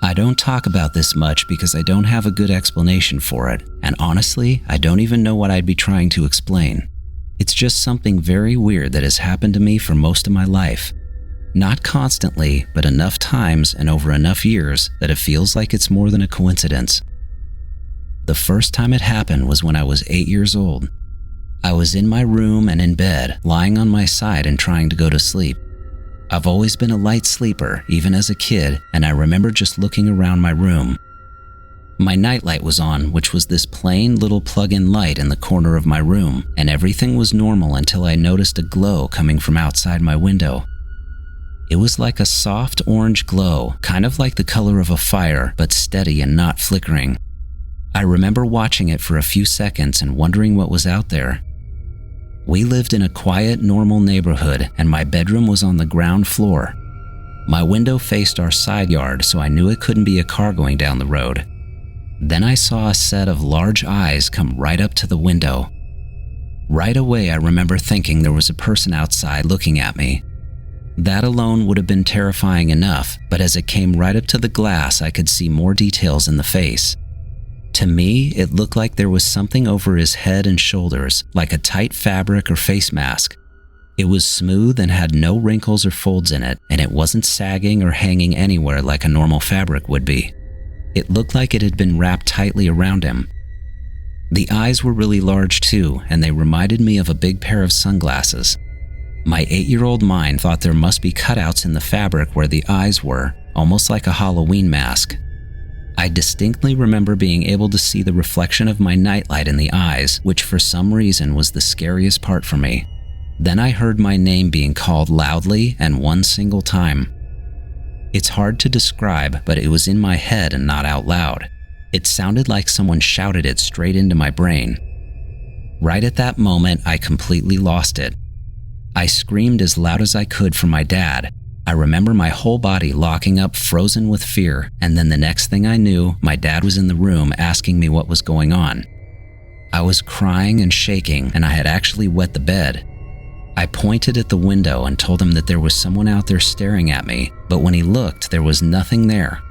I don't talk about this much because I don't have a good explanation for it, and honestly, I don't even know what I'd be trying to explain. It's just something very weird that has happened to me for most of my life. Not constantly, but enough times and over enough years that it feels like it's more than a coincidence. The first time it happened was when I was 8 years old. I was in my room and in bed, lying on my side and trying to go to sleep. I've always been a light sleeper, even as a kid, and I remember just looking around my room. My nightlight was on, which was this plain little plug-in light in the corner of my room, and everything was normal until I noticed a glow coming from outside my window. It was like a soft orange glow, kind of like the color of a fire, but steady and not flickering. I remember watching it for a few seconds and wondering what was out there. We lived in a quiet, normal neighborhood, and my bedroom was on the ground floor. My window faced our side yard, so I knew it couldn't be a car going down the road. Then I saw a set of large eyes come right up to the window. Right away, I remember thinking there was a person outside looking at me. That alone would have been terrifying enough, but as it came right up to the glass, I could see more details in the face. To me, it looked like there was something over his head and shoulders, like a tight fabric or face mask. It was smooth and had no wrinkles or folds in it, and it wasn't sagging or hanging anywhere like a normal fabric would be. It looked like it had been wrapped tightly around him. The eyes were really large too, and they reminded me of a big pair of sunglasses. My 8-year-old mind thought there must be cutouts in the fabric where the eyes were, almost like a Halloween mask. I distinctly remember being able to see the reflection of my nightlight in the eyes, which for some reason was the scariest part for me. Then I heard my name being called loudly and one single time. It's hard to describe, but it was in my head and not out loud. It sounded like someone shouted it straight into my brain. Right at that moment, I completely lost it. I screamed as loud as I could for my dad. I remember my whole body locking up, frozen with fear, and then the next thing I knew, my dad was in the room asking me what was going on. I was crying and shaking, and I had actually wet the bed. I pointed at the window and told him that there was someone out there staring at me, but when he looked, there was nothing there.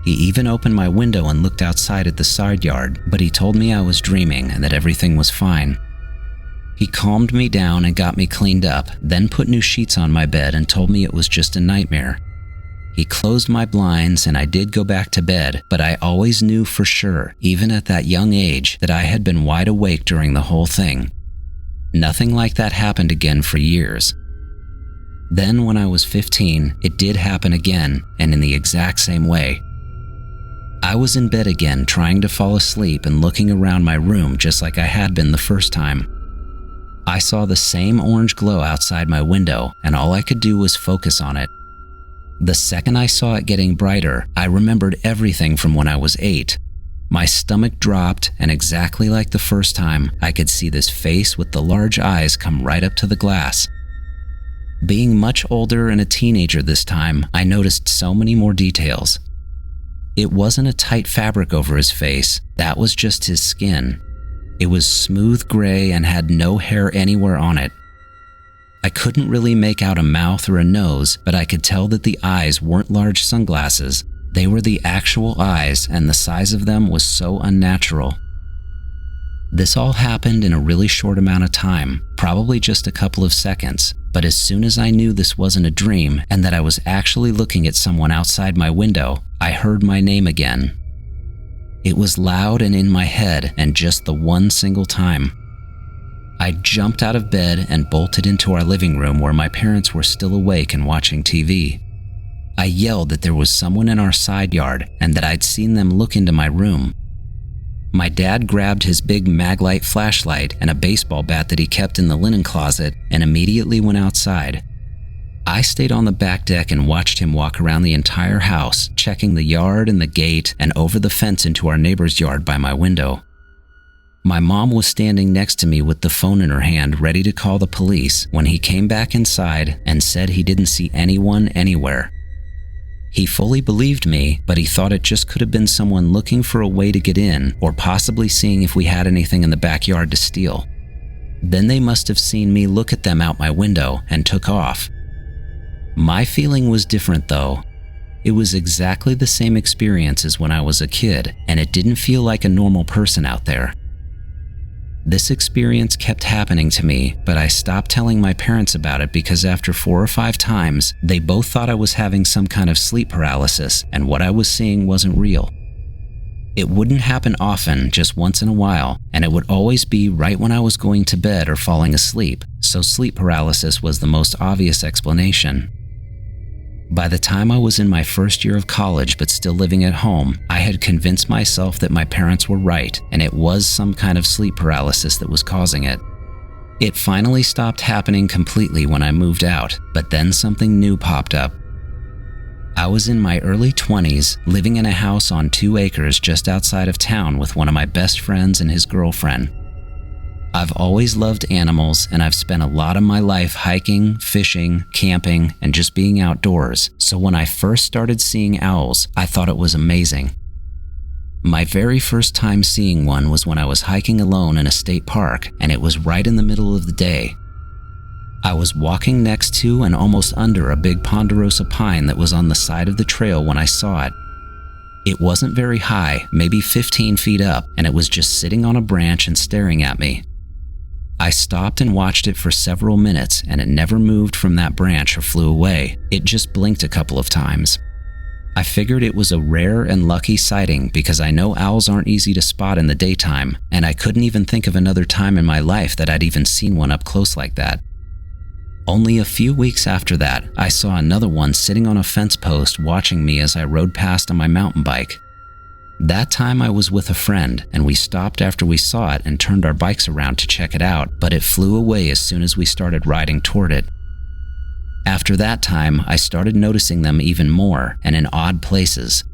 He even opened my window and looked outside at the side yard, but he told me I was dreaming and that everything was fine. He calmed me down and got me cleaned up, then put new sheets on my bed and told me it was just a nightmare. He closed my blinds and I did go back to bed, but I always knew for sure, even at that young age, that I had been wide awake during the whole thing. Nothing like that happened again for years. Then when I was 15, it did happen again, and in the exact same way. I was in bed again trying to fall asleep and looking around my room just like I had been the first time. I saw the same orange glow outside my window, and all I could do was focus on it. The second I saw it getting brighter, I remembered everything from when I was 8. My stomach dropped, and exactly like the first time, I could see this face with the large eyes come right up to the glass. Being much older and a teenager this time, I noticed so many more details. It wasn't a tight fabric over his face, that was just his skin. It was smooth gray and had no hair anywhere on it. I couldn't really make out a mouth or a nose, but I could tell that the eyes weren't large sunglasses. They were the actual eyes, and the size of them was so unnatural. This all happened in a really short amount of time, probably just a couple of seconds, but as soon as I knew this wasn't a dream and that I was actually looking at someone outside my window, I heard my name again. It was loud and in my head, and just the one single time. I jumped out of bed and bolted into our living room where my parents were still awake and watching TV. I yelled that there was someone in our side yard and that I'd seen them look into my room. My dad grabbed his big Maglite flashlight and a baseball bat that he kept in the linen closet and immediately went outside. I stayed on the back deck and watched him walk around the entire house, checking the yard and the gate and over the fence into our neighbor's yard by my window. My mom was standing next to me with the phone in her hand, ready to call the police, when he came back inside and said he didn't see anyone anywhere. He fully believed me, but he thought it just could have been someone looking for a way to get in or possibly seeing if we had anything in the backyard to steal. Then they must have seen me look at them out my window and took off. My feeling was different though. It was exactly the same experience as when I was a kid, and it didn't feel like a normal person out there. This experience kept happening to me, but I stopped telling my parents about it because after 4 or 5 times, they both thought I was having some kind of sleep paralysis and what I was seeing wasn't real. It wouldn't happen often, just once in a while, and it would always be right when I was going to bed or falling asleep, so sleep paralysis was the most obvious explanation. By the time I was in my first year of college but still living at home, I had convinced myself that my parents were right and it was some kind of sleep paralysis that was causing it. It finally stopped happening completely when I moved out, but then something new popped up. I was in my early 20s, living in a house on 2 acres just outside of town with one of my best friends and his girlfriend. I've always loved animals, and I've spent a lot of my life hiking, fishing, camping, and just being outdoors, so when I first started seeing owls, I thought it was amazing. My very first time seeing one was when I was hiking alone in a state park, and it was right in the middle of the day. I was walking next to and almost under a big ponderosa pine that was on the side of the trail when I saw it. It wasn't very high, maybe 15 feet up, and it was just sitting on a branch and staring at me. I stopped and watched it for several minutes, and it never moved from that branch or flew away. It just blinked a couple of times. I figured it was a rare and lucky sighting because I know owls aren't easy to spot in the daytime, and I couldn't even think of another time in my life that I'd even seen one up close like that. Only a few weeks after that, I saw another one sitting on a fence post watching me as I rode past on my mountain bike. That time I was with a friend, and we stopped after we saw it and turned our bikes around to check it out, but it flew away as soon as we started riding toward it. After that time, I started noticing them even more, and in odd places.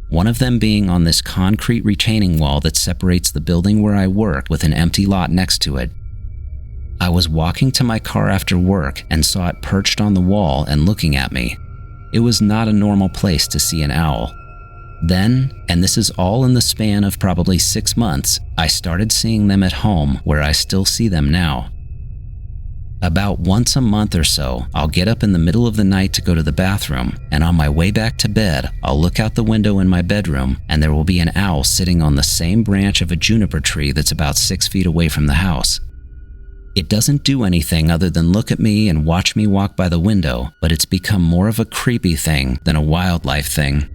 One of them being on this concrete retaining wall that separates the building where I work with an empty lot next to it. I was walking to my car after work and saw it perched on the wall and looking at me. It was not a normal place to see an owl. Then, and this is all in the span of probably 6 months, I started seeing them at home where I still see them now. About once a month or so, I'll get up in the middle of the night to go to the bathroom, and on my way back to bed, I'll look out the window in my bedroom and there will be an owl sitting on the same branch of a juniper tree that's about 6 feet away from the house. It doesn't do anything other than look at me and watch me walk by the window, but it's become more of a creepy thing than a wildlife thing.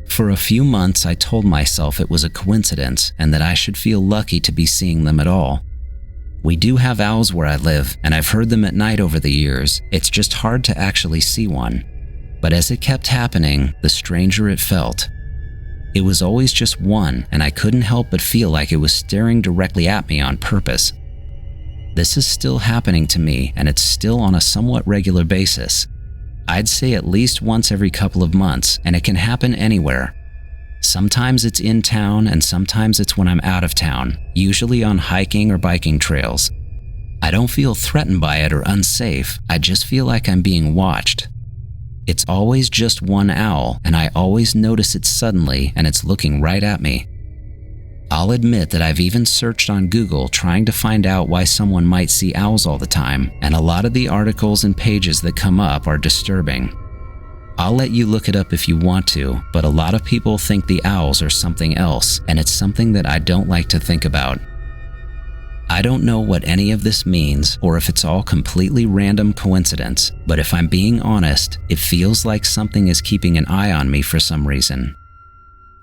For a few months, I told myself it was a coincidence and that I should feel lucky to be seeing them at all. We do have owls where I live, and I've heard them at night over the years. It's just hard to actually see one. But as it kept happening, the stranger it felt. It was always just one, and I couldn't help but feel like it was staring directly at me on purpose. This is still happening to me, and it's still on a somewhat regular basis. I'd say at least once every couple of months, and it can happen anywhere. Sometimes it's in town, and sometimes it's when I'm out of town, usually on hiking or biking trails. I don't feel threatened by it or unsafe, I just feel like I'm being watched. It's always just one owl, and I always notice it suddenly, and it's looking right at me. I'll admit that I've even searched on Google trying to find out why someone might see owls all the time, and a lot of the articles and pages that come up are disturbing. I'll let you look it up if you want to, but a lot of people think the owls are something else, and it's something that I don't like to think about. I don't know what any of this means or if it's all completely random coincidence, but if I'm being honest, it feels like something is keeping an eye on me for some reason.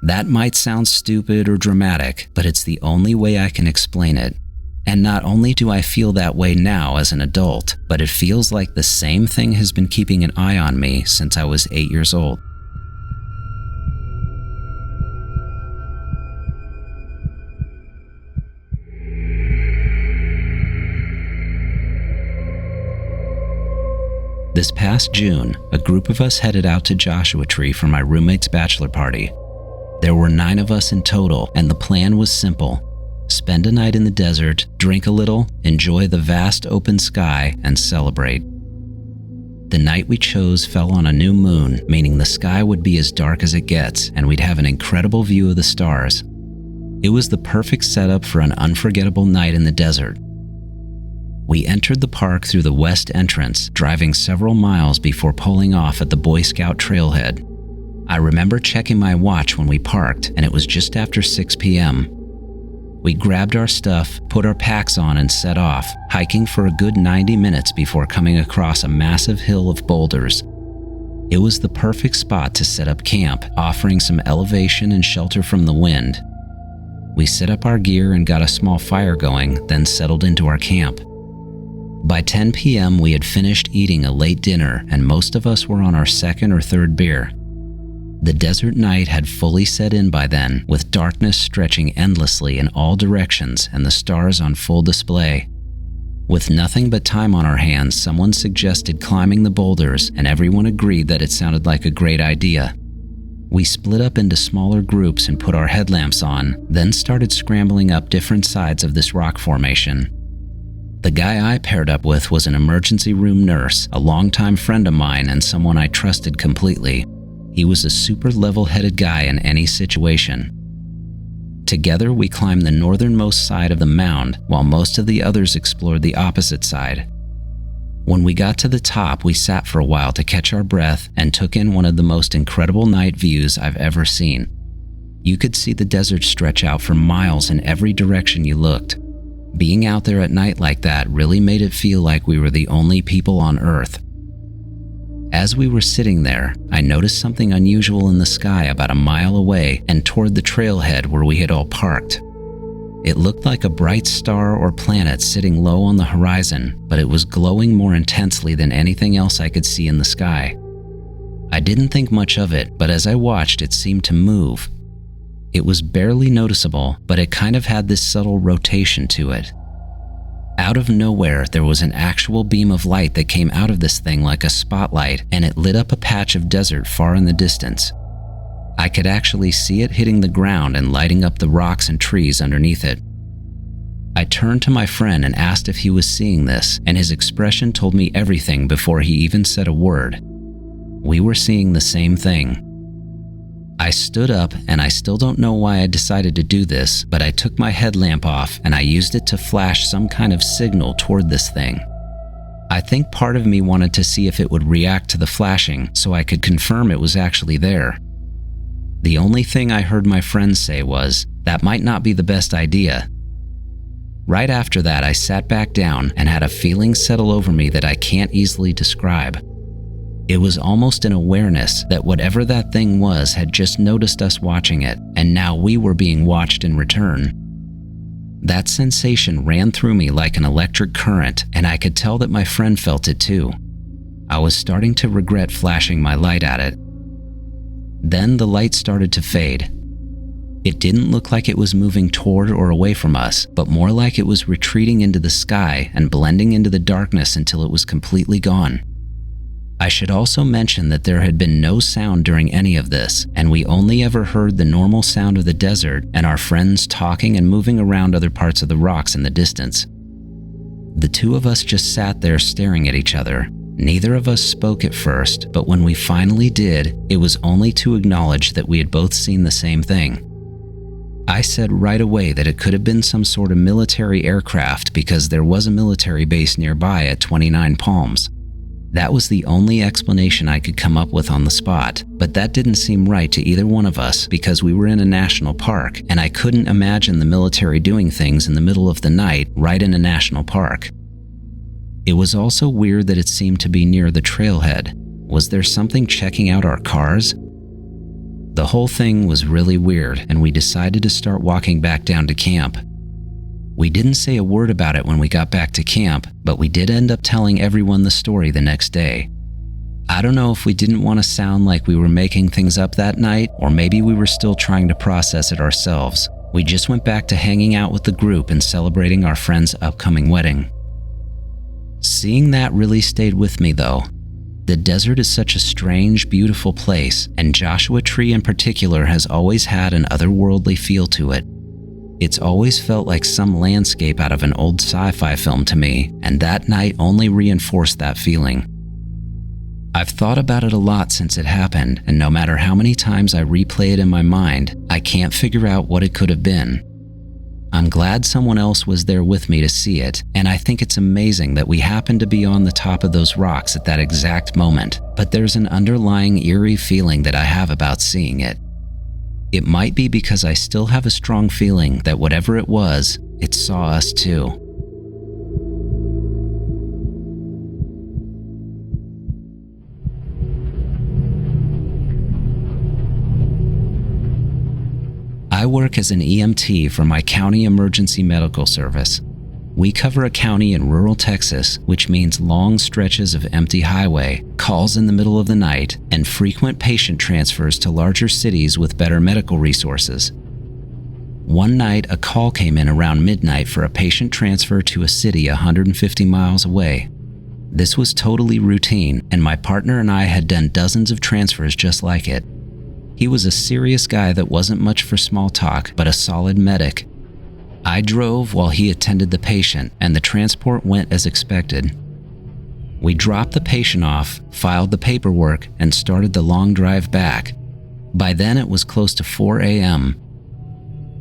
That might sound stupid or dramatic, but it's the only way I can explain it. And not only do I feel that way now as an adult, but it feels like the same thing has been keeping an eye on me since I was 8 years old. This past June, a group of us headed out to Joshua Tree for my roommate's bachelor party. There were 9 of us in total, and the plan was simple. Spend a night in the desert, drink a little, enjoy the vast open sky, and celebrate. The night we chose fell on a new moon, meaning the sky would be as dark as it gets, and we'd have an incredible view of the stars. It was the perfect setup for an unforgettable night in the desert. We entered the park through the west entrance, driving several miles before pulling off at the Boy Scout trailhead. I remember checking my watch when we parked, and it was just after 6 p.m. We grabbed our stuff, put our packs on, and set off, hiking for a good 90 minutes before coming across a massive hill of boulders. It was the perfect spot to set up camp, offering some elevation and shelter from the wind. We set up our gear and got a small fire going, then settled into our camp. By 10 p.m., we had finished eating a late dinner, and most of us were on our second or third beer. The desert night had fully set in by then, with darkness stretching endlessly in all directions and the stars on full display. With nothing but time on our hands, someone suggested climbing the boulders, and everyone agreed that it sounded like a great idea. We split up into smaller groups and put our headlamps on, then started scrambling up different sides of this rock formation. The guy I paired up with was an emergency room nurse, a longtime friend of mine and someone I trusted completely. He was a super level-headed guy in any situation. Together, we climbed the northernmost side of the mound, while most of the others explored the opposite side. When we got to the top, we sat for a while to catch our breath and took in one of the most incredible night views I've ever seen. You could see the desert stretch out for miles in every direction you looked. Being out there at night like that really made it feel like we were the only people on Earth. As we were sitting there, I noticed something unusual in the sky about a mile away and toward the trailhead where we had all parked. It looked like a bright star or planet sitting low on the horizon, but it was glowing more intensely than anything else I could see in the sky. I didn't think much of it, but as I watched, it seemed to move. It was barely noticeable, but it kind of had this subtle rotation to it. Out of nowhere, there was an actual beam of light that came out of this thing like a spotlight, and it lit up a patch of desert far in the distance. I could actually see it hitting the ground and lighting up the rocks and trees underneath it. I turned to my friend and asked if he was seeing this, and his expression told me everything before he even said a word. We were seeing the same thing. I stood up, and I still don't know why I decided to do this, but I took my headlamp off and I used it to flash some kind of signal toward this thing. I think part of me wanted to see if it would react to the flashing so I could confirm it was actually there. The only thing I heard my friend say was, "That might not be the best idea." Right after that, I sat back down and had a feeling settle over me that I can't easily describe. It was almost an awareness that whatever that thing was had just noticed us watching it, and now we were being watched in return. That sensation ran through me like an electric current, and I could tell that my friend felt it too. I was starting to regret flashing my light at it. Then the light started to fade. It didn't look like it was moving toward or away from us, but more like it was retreating into the sky and blending into the darkness until it was completely gone. I should also mention that there had been no sound during any of this, and we only ever heard the normal sound of the desert and our friends talking and moving around other parts of the rocks in the distance. The two of us just sat there staring at each other. Neither of us spoke at first, but when we finally did, it was only to acknowledge that we had both seen the same thing. I said right away that it could have been some sort of military aircraft because there was a military base nearby at 29 Palms. That was the only explanation I could come up with on the spot, but that didn't seem right to either one of us because we were in a national park, and I couldn't imagine the military doing things in the middle of the night right in a national park. It was also weird that it seemed to be near the trailhead. Was there something checking out our cars? The whole thing was really weird, and we decided to start walking back down to camp. We didn't say a word about it when we got back to camp, but we did end up telling everyone the story the next day. I don't know if we didn't want to sound like we were making things up that night, or maybe we were still trying to process it ourselves. We just went back to hanging out with the group and celebrating our friend's upcoming wedding. Seeing that really stayed with me though. The desert is such a strange, beautiful place, and Joshua Tree in particular has always had an otherworldly feel to it. It's always felt like some landscape out of an old sci-fi film to me, and that night only reinforced that feeling. I've thought about it a lot since it happened, and no matter how many times I replay it in my mind, I can't figure out what it could have been. I'm glad someone else was there with me to see it, and I think it's amazing that we happened to be on the top of those rocks at that exact moment, but there's an underlying eerie feeling that I have about seeing it. It might be because I still have a strong feeling that whatever it was, it saw us too. I work as an EMT for my county emergency medical service. We cover a county in rural Texas, which means long stretches of empty highway, calls in the middle of the night, and frequent patient transfers to larger cities with better medical resources. One night, a call came in around midnight for a patient transfer to a city 150 miles away. This was totally routine, and my partner and I had done dozens of transfers just like it. He was a serious guy that wasn't much for small talk, but a solid medic. I drove while he attended the patient, and the transport went as expected. We dropped the patient off, filed the paperwork, and started the long drive back. By then it was close to 4 a.m.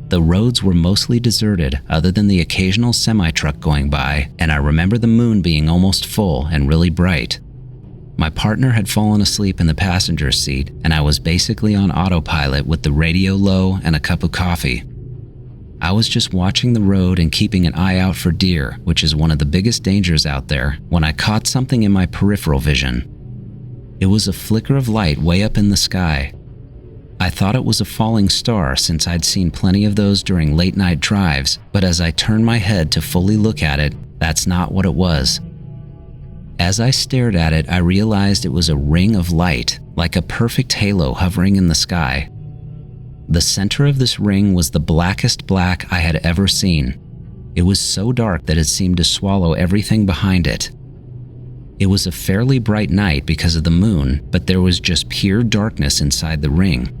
The roads were mostly deserted other than the occasional semi-truck going by, and I remember the moon being almost full and really bright. My partner had fallen asleep in the passenger seat, and I was basically on autopilot with the radio low and a cup of coffee. I was just watching the road and keeping an eye out for deer, which is one of the biggest dangers out there, when I caught something in my peripheral vision. It was a flicker of light way up in the sky. I thought it was a falling star since I'd seen plenty of those during late-night drives, but as I turned my head to fully look at it, that's not what it was. As I stared at it, I realized it was a ring of light, like a perfect halo hovering in the sky. The center of this ring was the blackest black I had ever seen. It was so dark that it seemed to swallow everything behind it. It was a fairly bright night because of the moon, but there was just pure darkness inside the ring.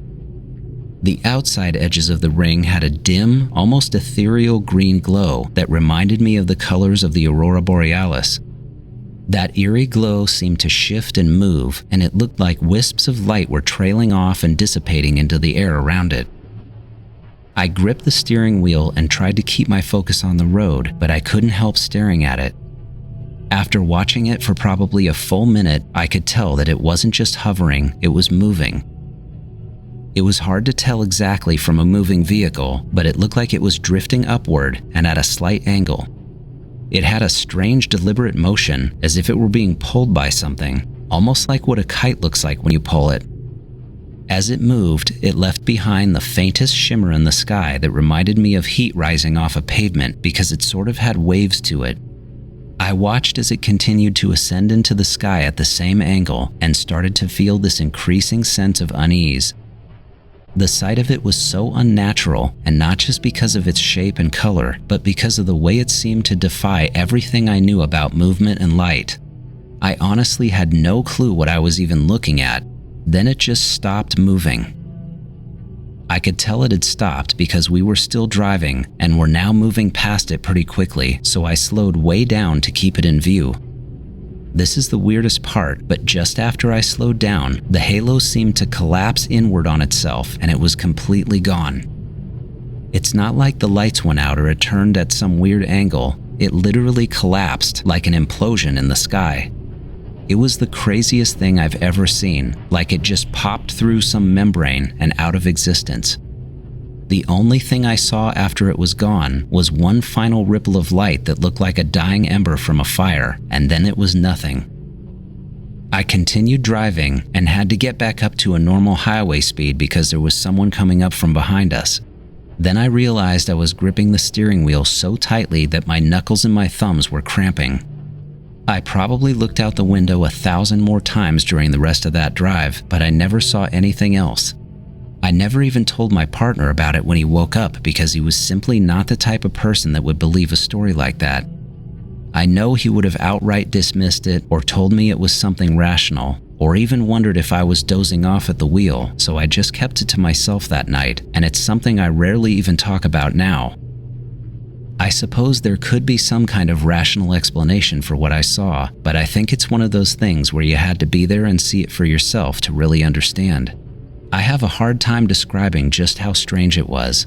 The outside edges of the ring had a dim, almost ethereal green glow that reminded me of the colors of the aurora borealis. That eerie glow seemed to shift and move, and it looked like wisps of light were trailing off and dissipating into the air around it. I gripped the steering wheel and tried to keep my focus on the road, but I couldn't help staring at it. After watching it for probably a full minute, I could tell that it wasn't just hovering, it was moving. It was hard to tell exactly from a moving vehicle, but it looked like it was drifting upward and at a slight angle. It had a strange, deliberate motion, as if it were being pulled by something, almost like what a kite looks like when you pull it. As it moved, it left behind the faintest shimmer in the sky that reminded me of heat rising off a pavement because it sort of had waves to it. I watched as it continued to ascend into the sky at the same angle and started to feel this increasing sense of unease. The sight of it was so unnatural, and not just because of its shape and color, but because of the way it seemed to defy everything I knew about movement and light. I honestly had no clue what I was even looking at. Then it just stopped moving. I could tell it had stopped because we were still driving and were now moving past it pretty quickly, so I slowed way down to keep it in view. This is the weirdest part, but just after I slowed down, the halo seemed to collapse inward on itself and it was completely gone. It's not like the lights went out or it turned at some weird angle. It literally collapsed like an implosion in the sky. It was the craziest thing I've ever seen, like it just popped through some membrane and out of existence. The only thing I saw after it was gone was one final ripple of light that looked like a dying ember from a fire, and then it was nothing. I continued driving and had to get back up to a normal highway speed because there was someone coming up from behind us. Then I realized I was gripping the steering wheel so tightly that my knuckles and my thumbs were cramping. I probably looked out the window 1,000 more times during the rest of that drive, but I never saw anything else. I never even told my partner about it when he woke up because he was simply not the type of person that would believe a story like that. I know he would have outright dismissed it or told me it was something rational, or even wondered if I was dozing off at the wheel, so I just kept it to myself that night, and it's something I rarely even talk about now. I suppose there could be some kind of rational explanation for what I saw, but I think it's one of those things where you had to be there and see it for yourself to really understand. I have a hard time describing just how strange it was.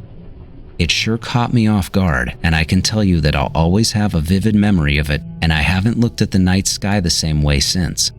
It sure caught me off guard, and I can tell you that I'll always have a vivid memory of it, and I haven't looked at the night sky the same way since.